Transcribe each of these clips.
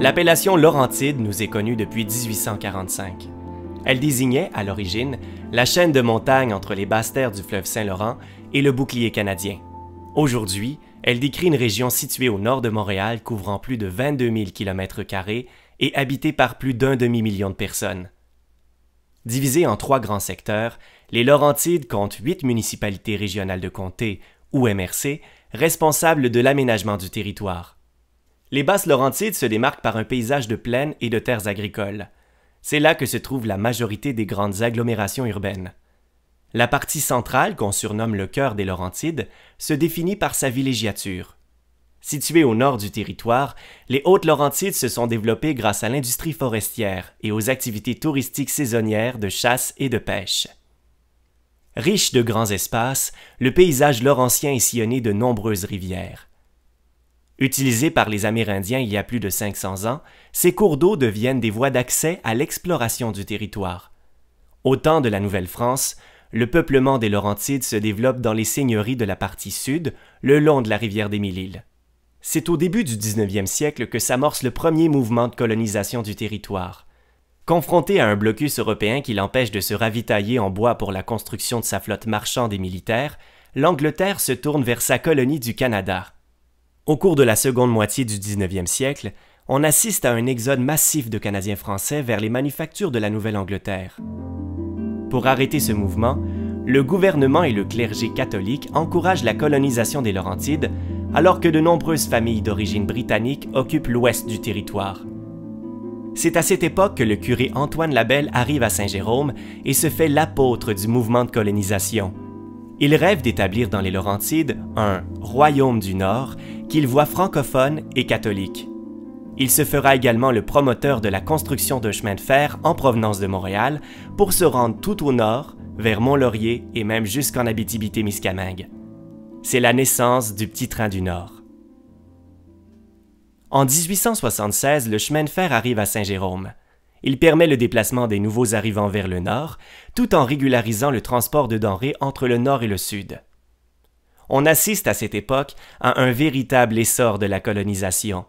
L'appellation Laurentide nous est connue depuis 1845. Elle désignait, à l'origine, la chaîne de montagnes entre les basses terres du fleuve Saint-Laurent et le bouclier canadien. Aujourd'hui, elle décrit une région située au nord de Montréal couvrant plus de 22 000 km² et habitée par plus d'1 demi-million de personnes. Divisée en 3 grands secteurs, les Laurentides comptent 8 municipalités régionales de comté, ou MRC, responsables de l'aménagement du territoire. Les Basses-Laurentides se démarquent par un paysage de plaines et de terres agricoles. C'est là que se trouve la majorité des grandes agglomérations urbaines. La partie centrale, qu'on surnomme le cœur des Laurentides, se définit par sa villégiature. Située au nord du territoire, les Hautes-Laurentides se sont développées grâce à l'industrie forestière et aux activités touristiques saisonnières de chasse et de pêche. Riche de grands espaces, le paysage laurentien est sillonné de nombreuses rivières. Utilisés par les Amérindiens il y a plus de 500 ans, ces cours d'eau deviennent des voies d'accès à l'exploration du territoire. Au temps de la Nouvelle-France, le peuplement des Laurentides se développe dans les seigneuries de la partie sud, le long de la rivière des Mille-Îles. C'est au début du 19e siècle que s'amorce le premier mouvement de colonisation du territoire. Confronté à un blocus européen qui l'empêche de se ravitailler en bois pour la construction de sa flotte marchande et militaire, l'Angleterre se tourne vers sa colonie du Canada. Au cours de la seconde moitié du 19e siècle, on assiste à un exode massif de Canadiens français vers les manufactures de la Nouvelle-Angleterre. Pour arrêter ce mouvement, le gouvernement et le clergé catholique encouragent la colonisation des Laurentides, alors que de nombreuses familles d'origine britannique occupent l'ouest du territoire. C'est à cette époque que le curé Antoine Labelle arrive à Saint-Jérôme et se fait l'apôtre du mouvement de colonisation. Il rêve d'établir dans les Laurentides un « royaume du Nord » qu'il voit francophone et catholique. Il se fera également le promoteur de la construction d'un chemin de fer en provenance de Montréal pour se rendre tout au nord, vers Mont-Laurier et même jusqu'en Abitibi-Témiscamingue. C'est la naissance du Petit Train du Nord. En 1876, le chemin de fer arrive à Saint-Jérôme. Il permet le déplacement des nouveaux arrivants vers le nord, tout en régularisant le transport de denrées entre le nord et le sud. On assiste à cette époque à un véritable essor de la colonisation.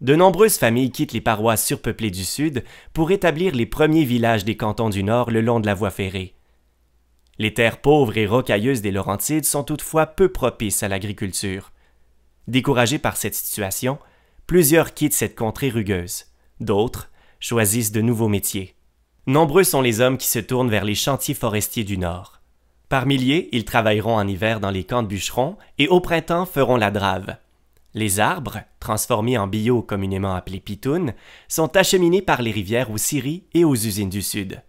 De nombreuses familles quittent les paroisses surpeuplées du sud pour établir les premiers villages des cantons du nord le long de la voie ferrée. Les terres pauvres et rocailleuses des Laurentides sont toutefois peu propices à l'agriculture. Découragés par cette situation, plusieurs quittent cette contrée rugueuse. D'autres choisissent de nouveaux métiers. Nombreux sont les hommes qui se tournent vers les chantiers forestiers du Nord. Par milliers, ils travailleront en hiver dans les camps de bûcherons et au printemps feront la drave. Les arbres, transformés en bio communément appelés pitounes, sont acheminés par les rivières aux scieries et aux usines du Sud.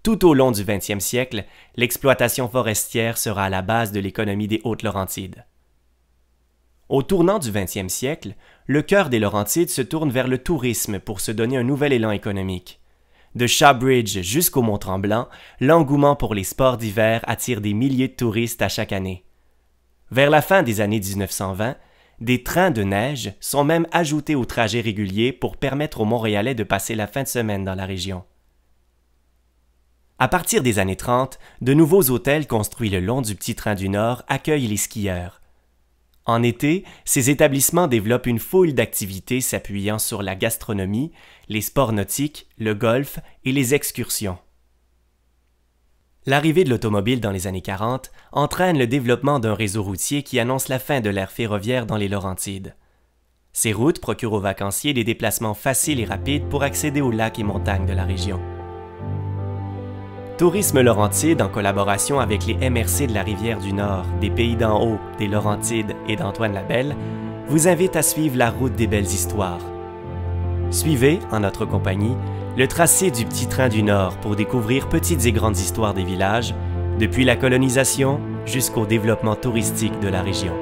Tout au long du 20e siècle, l'exploitation forestière sera à la base de l'économie des Hautes-Laurentides. Au tournant du 20e siècle, le cœur des Laurentides se tourne vers le tourisme pour se donner un nouvel élan économique. De Shawbridge jusqu'au Mont-Tremblant, l'engouement pour les sports d'hiver attire des milliers de touristes à chaque année. Vers la fin des années 1920, des trains de neige sont même ajoutés aux trajets réguliers pour permettre aux Montréalais de passer la fin de semaine dans la région. À partir des années 30, de nouveaux hôtels construits le long du Petit Train du Nord accueillent les skieurs. En été, ces établissements développent une foule d'activités s'appuyant sur la gastronomie, les sports nautiques, le golf et les excursions. L'arrivée de l'automobile dans les années 40 entraîne le développement d'un réseau routier qui annonce la fin de l'ère ferroviaire dans les Laurentides. Ces routes procurent aux vacanciers des déplacements faciles et rapides pour accéder aux lacs et montagnes de la région. Tourisme Laurentide, en collaboration avec les MRC de la Rivière-du-Nord, des Pays d'en Haut, des Laurentides et d'Antoine Labelle, vous invite à suivre la route des belles histoires. Suivez, en notre compagnie, le tracé du Petit Train du Nord pour découvrir petites et grandes histoires des villages, depuis la colonisation jusqu'au développement touristique de la région.